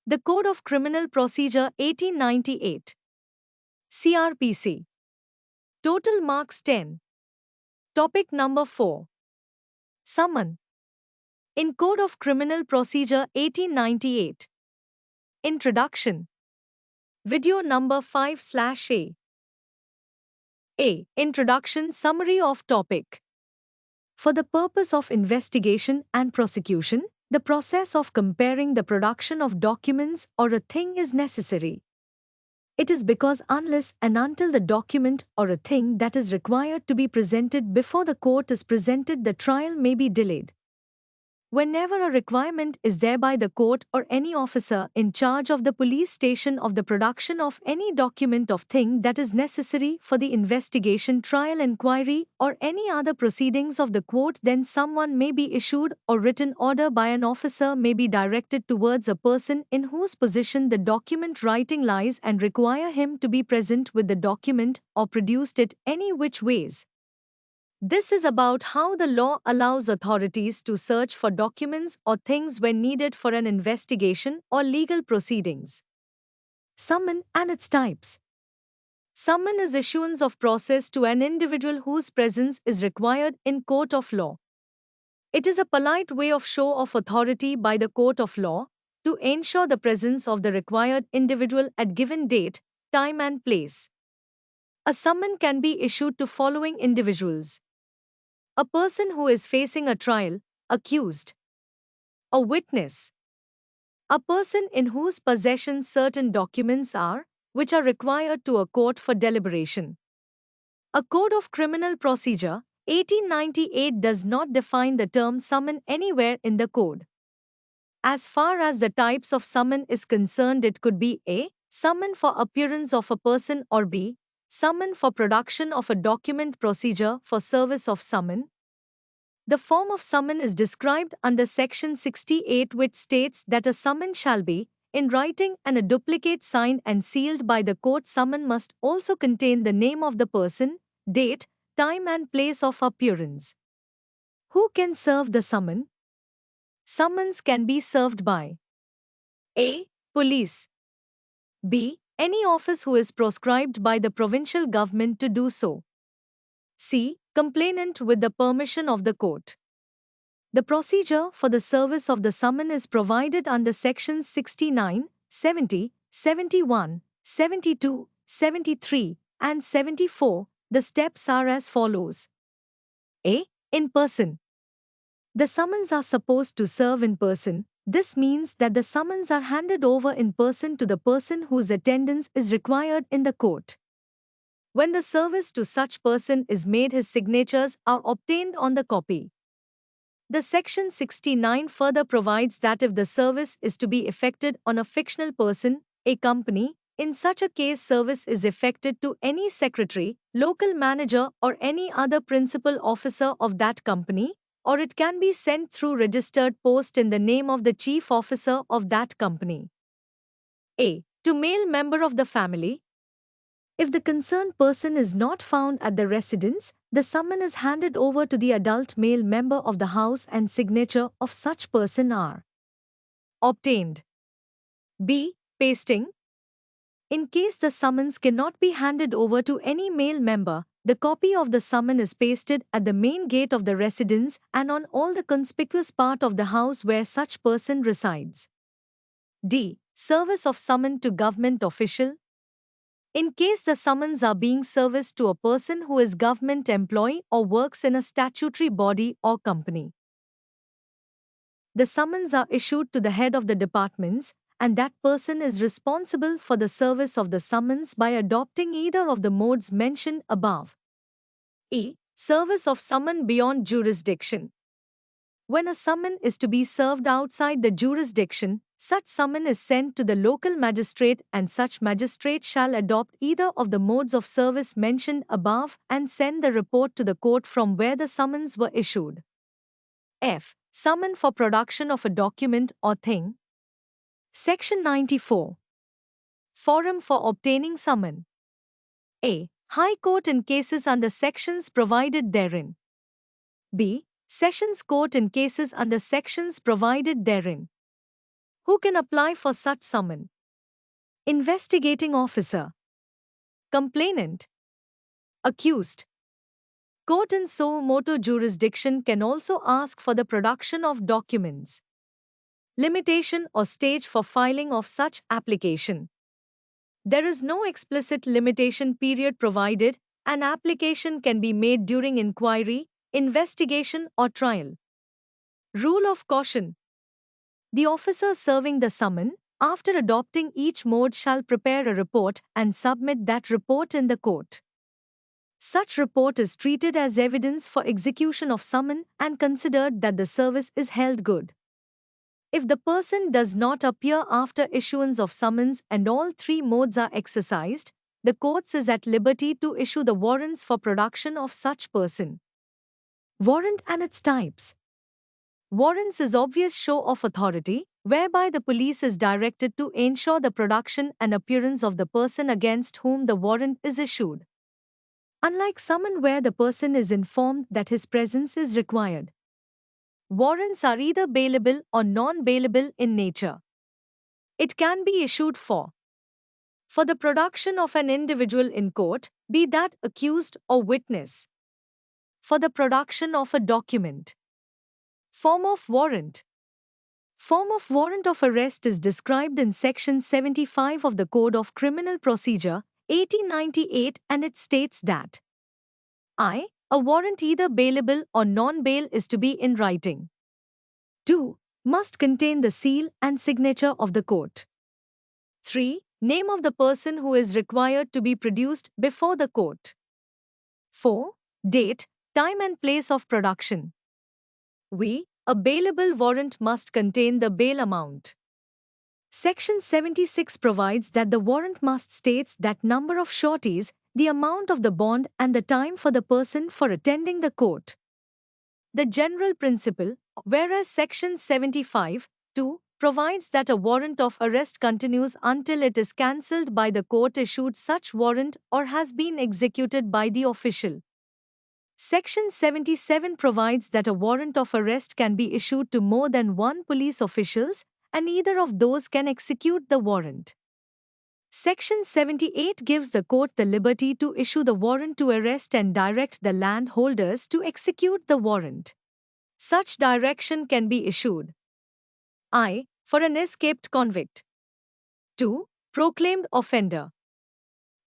The Code of Criminal Procedure 1898. CRPC. Total marks 10. Topic number 4. Summon. In Code of Criminal Procedure 1898. Introduction. Video number 5/A. A. Introduction summary of topic. For the purpose of investigation and prosecution, the process of comparing the production of documents or a thing is necessary. It is because unless and until the document or a thing that is required to be presented before the court is presented, the trial may be delayed. Whenever a requirement is there by the court or any officer in charge of the police station of the production of any document or thing that is necessary for the investigation, trial, inquiry, or any other proceedings of the court, then someone may be issued or written order by an officer may be directed towards a person in whose possession the document writing lies and require him to be present with the document or produced it any which ways. This is about how the law allows authorities to search for documents or things when needed for an investigation or legal proceedings. Summon and its types. Summon is issuance of process to an individual whose presence is required in court of law. It is a polite way of show of authority by the court of law to ensure the presence of the required individual at given date, time and place. A summon can be issued to following individuals: a person who is facing a trial, accused; a witness; a person in whose possession certain documents are, which are required to a court for deliberation. A Code of Criminal Procedure 1898 does not define the term summon anywhere in the code. As far as the types of summon is concerned, it could be A. Summon for appearance of a person, or B. Summon for production of a document. Procedure for service of summon. The form of summon is described under Section 68, which states that a summon shall be in writing and a duplicate signed and sealed by the court. Summon must also contain the name of the person, date, time and place of appearance. Who can serve the summon? Summons can be served by A. Police. B. Any office who is proscribed by the provincial government to do so. C. Complainant with the permission of the court. The procedure for the service of the summon is provided under Sections 69, 70, 71, 72, 73, and 74. The steps are as follows. A. In person. The summons are supposed to serve in person. This means that the summons are handed over in person to the person whose attendance is required in the court. When the service to such person is made, his signatures are obtained on the copy. The Section 69 further provides that if the service is to be effected on a fictional person, a company, in such a case service is effected to any secretary, local manager, or any other principal officer of that company, or it can be sent through registered post in the name of the chief officer of that company. A. To male member of the family. If the concerned person is not found at the residence, the summon is handed over to the adult male member of the house and signature of such person are obtained. B. Pasting. In case the summons cannot be handed over to any male member, the copy of the summon is pasted at the main gate of the residence and on all the conspicuous part of the house where such person resides. D. Service of summon to government official. In case the summons are being serviced to a person who is government employee or works in a statutory body or company, the summons are issued to the head of the departments, and that person is responsible for the service of the summons by adopting either of the modes mentioned above. E. Service of summon beyond jurisdiction. When a summon is to be served outside the jurisdiction, such summon is sent to the local magistrate, and such magistrate shall adopt either of the modes of service mentioned above and send the report to the court from where the summons were issued. F. Summon for production of a document or thing. Section 94. Forum for obtaining summon. A. High Court in cases under sections provided therein. B. Sessions Court in cases under sections provided therein. Who can apply for such summon? Investigating officer, complainant, accused. Court in suo motu jurisdiction can also ask for the production of documents. Limitation or stage for filing of such application. There is no explicit limitation period provided. An application can be made during inquiry, investigation, or trial. Rule of caution. The officer serving the summon, after adopting each mode, shall prepare a report and submit that report in the court. Such report is treated as evidence for execution of summon and considered that the service is held good. If the person does not appear after issuance of summons and all three modes are exercised, the courts is at liberty to issue the warrants for production of such person. Warrant and its types. Warrants is obvious show of authority, whereby the police is directed to ensure the production and appearance of the person against whom the warrant is issued. Unlike summon where the person is informed that his presence is required. Warrants are either bailable or non-bailable in nature. It can be issued for the production of an individual in court, be that accused or witness. For the production of a document. Form of warrant. Form of warrant of arrest is described in Section 75 of the Code of Criminal Procedure, 1898, and it states that I. A warrant either bailable or non-bail is to be in writing. 2. Must contain the seal and signature of the court. 3. Name of the person who is required to be produced before the court. 4. Date, time and place of production. A bailable warrant must contain the bail amount. Section 76 provides that the warrant must state that number of sureties, the amount of the bond and the time for the person for attending the court. The general principle, whereas Section 75(2) provides that a warrant of arrest continues until it is cancelled by the court issued such warrant or has been executed by the official. Section 77 provides that a warrant of arrest can be issued to more than one police officials, and either of those can execute the warrant. Section 78 gives the court the liberty to issue the warrant to arrest and direct the landholders to execute the warrant. Such direction can be issued I. For an escaped convict. 2. Proclaimed offender.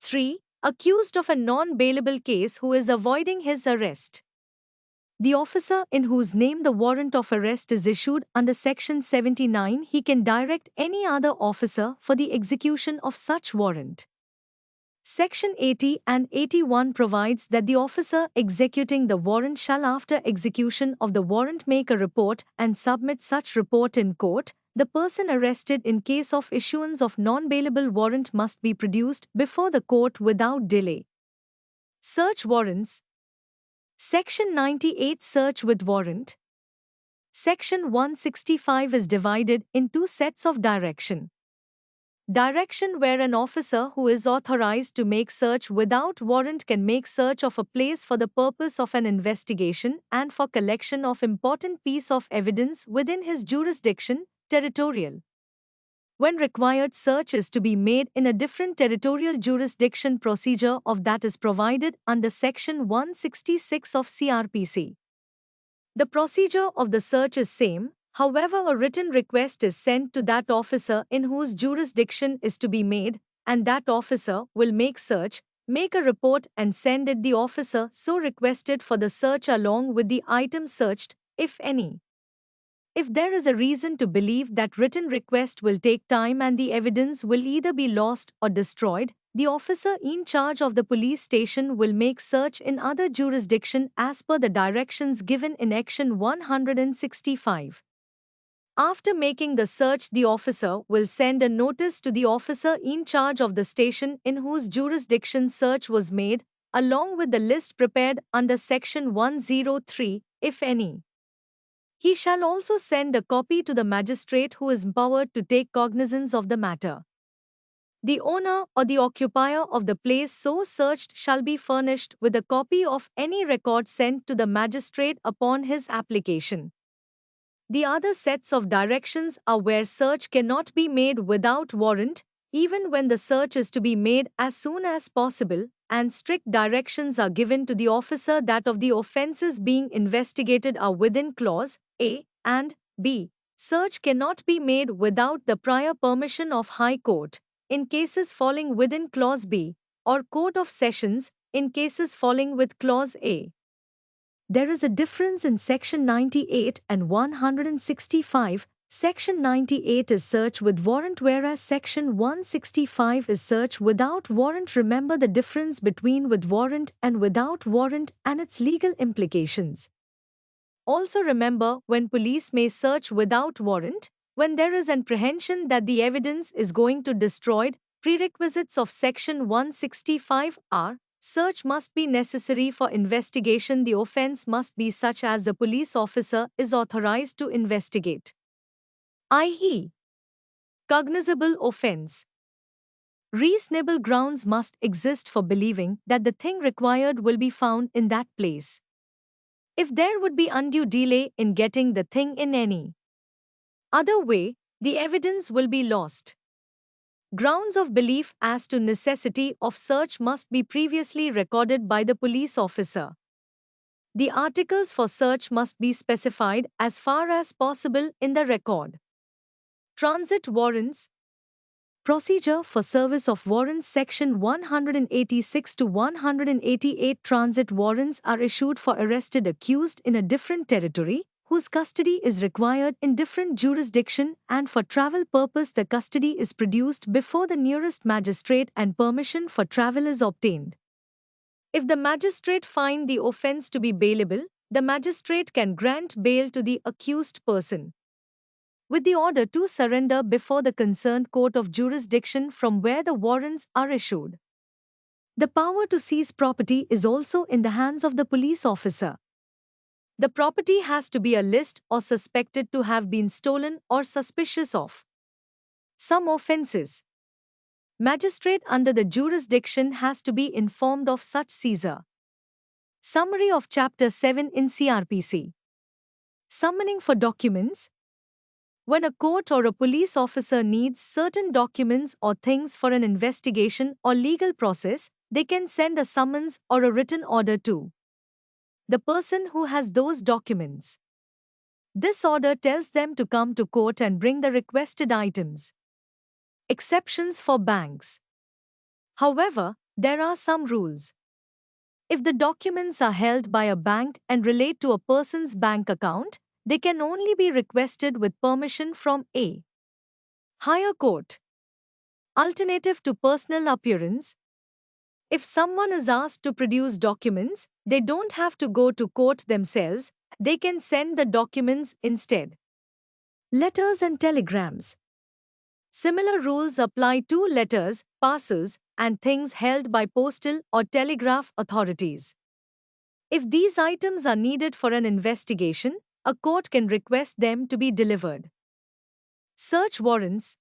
3. Accused of a non-bailable case who is avoiding his arrest. The officer in whose name the warrant of arrest is issued under Section 79, he can direct any other officer for the execution of such warrant. Section 80 and 81 provides that the officer executing the warrant shall after execution of the warrant make a report and submit such report in court. The person arrested in case of issuance of non-bailable warrant must be produced before the court without delay. Search warrants. Section 98 Search with warrant. Section 165 is divided in two sets of direction. Direction where an officer who is authorized to make search without warrant can make search of a place for the purpose of an investigation and for collection of important piece of evidence within his jurisdiction, territorial. When required search is to be made in a different territorial jurisdiction, procedure of that is provided under Section 166 of CRPC. The procedure of the search is same, however a written request is sent to that officer in whose jurisdiction is to be made, and that officer will make search, make a report and send it the officer so requested for the search along with the item searched, if any. If there is a reason to believe that written request will take time and the evidence will either be lost or destroyed, the officer in charge of the police station will make search in other jurisdiction as per the directions given in Action 165. After making the search, the officer will send a notice to the officer in charge of the station in whose jurisdiction search was made, along with the list prepared under Section 103, if any. He shall also send a copy to the magistrate who is empowered to take cognizance of the matter. The owner or the occupier of the place so searched shall be furnished with a copy of any record sent to the magistrate upon his application. The other sets of directions are where search cannot be made without warrant, even when the search is to be made as soon as possible, and strict directions are given to the officer that of the offences being investigated are within clause A and B. Search cannot be made without the prior permission of High Court, in cases falling within clause B, or Court of Sessions, in cases falling with clause A. There is a difference in Section 98 and 165. Section 98 is search with warrant, whereas Section 165 is search without warrant. Remember the difference between with warrant and without warrant and its legal implications. Also remember, when police may search without warrant, when there is an apprehension that the evidence is going to be destroyed. Prerequisites of Section 165 are: search must be necessary for investigation. The offense must be such as the police officer is authorized to investigate, i.e., cognizable offense. Reasonable grounds must exist for believing that the thing required will be found in that place. If there would be undue delay in getting the thing in any other way, the evidence will be lost. Grounds of belief as to necessity of search must be previously recorded by the police officer. The articles for search must be specified as far as possible in the record. Transit warrants. Procedure for service of warrants. Section 186 to 188. Transit warrants are issued for arrested accused in a different territory, whose custody is required in different jurisdiction, and for travel purpose the custody is produced before the nearest magistrate and permission for travel is obtained. If the magistrate find the offence to be bailable, the magistrate can grant bail to the accused person, with the order to surrender before the concerned court of jurisdiction from where the warrants are issued. The power to seize property is also in the hands of the police officer. The property has to be a list or suspected to have been stolen or suspicious of some offences. Magistrate under the jurisdiction has to be informed of such seizure. Summary of Chapter 7 in CRPC. Summoning for documents. When a court or a police officer needs certain documents or things for an investigation or legal process, they can send a summons or a written order to the person who has those documents. This order tells them to come to court and bring the requested items. Exceptions for banks. However, there are some rules. If the documents are held by a bank and relate to a person's bank account, they can only be requested with permission from a higher court. Alternative to personal appearance. If someone is asked to produce documents, they don't have to go to court themselves, they can send the documents instead. Letters and telegrams. Similar rules apply to letters, parcels, and things held by postal or telegraph authorities. If these items are needed for an investigation, a court can request them to be delivered. Search warrants.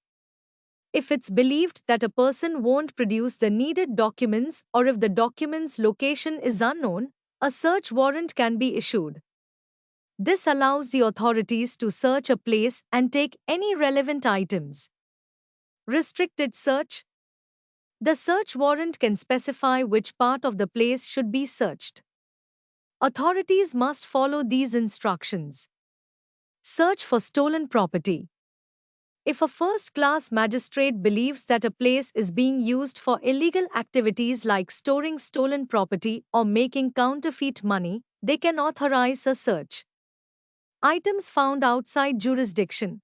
If it's believed that a person won't produce the needed documents or if the document's location is unknown, a search warrant can be issued. This allows the authorities to search a place and take any relevant items. Restricted search. The search warrant can specify which part of the place should be searched. Authorities must follow these instructions. Search for stolen property. If a first-class magistrate believes that a place is being used for illegal activities like storing stolen property or making counterfeit money, they can authorize a search. Items found outside jurisdiction.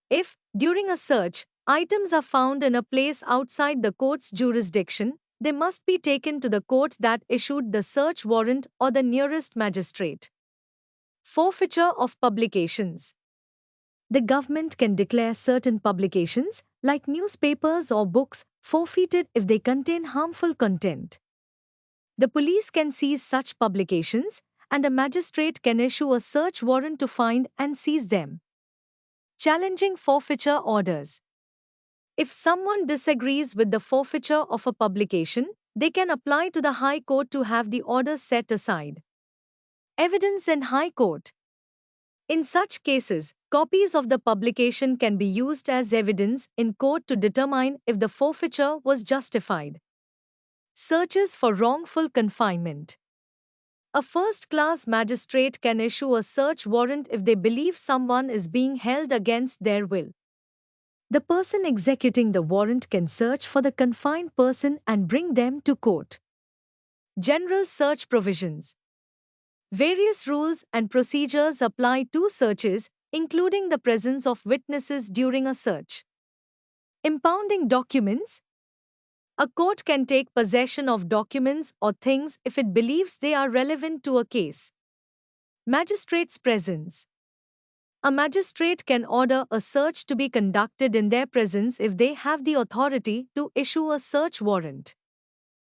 If, during a search, items are found in a place outside the court's jurisdiction, they must be taken to the court that issued the search warrant or the nearest magistrate. Forfeiture of publications. The government can declare certain publications, like newspapers or books, forfeited if they contain harmful content. The police can seize such publications, and a magistrate can issue a search warrant to find and seize them. Challenging forfeiture orders. If someone disagrees with the forfeiture of a publication, they can apply to the High Court to have the order set aside. Evidence in High Court. In such cases, copies of the publication can be used as evidence in court to determine if the forfeiture was justified. Searches for wrongful confinement. A first-class magistrate can issue a search warrant if they believe someone is being held against their will. The person executing the warrant can search for the confined person and bring them to court. General search provisions. Various rules and procedures apply to searches, including the presence of witnesses during a search. Impounding documents. A court can take possession of documents or things if it believes they are relevant to a case. Magistrate's presence. A magistrate can order a search to be conducted in their presence if they have the authority to issue a search warrant.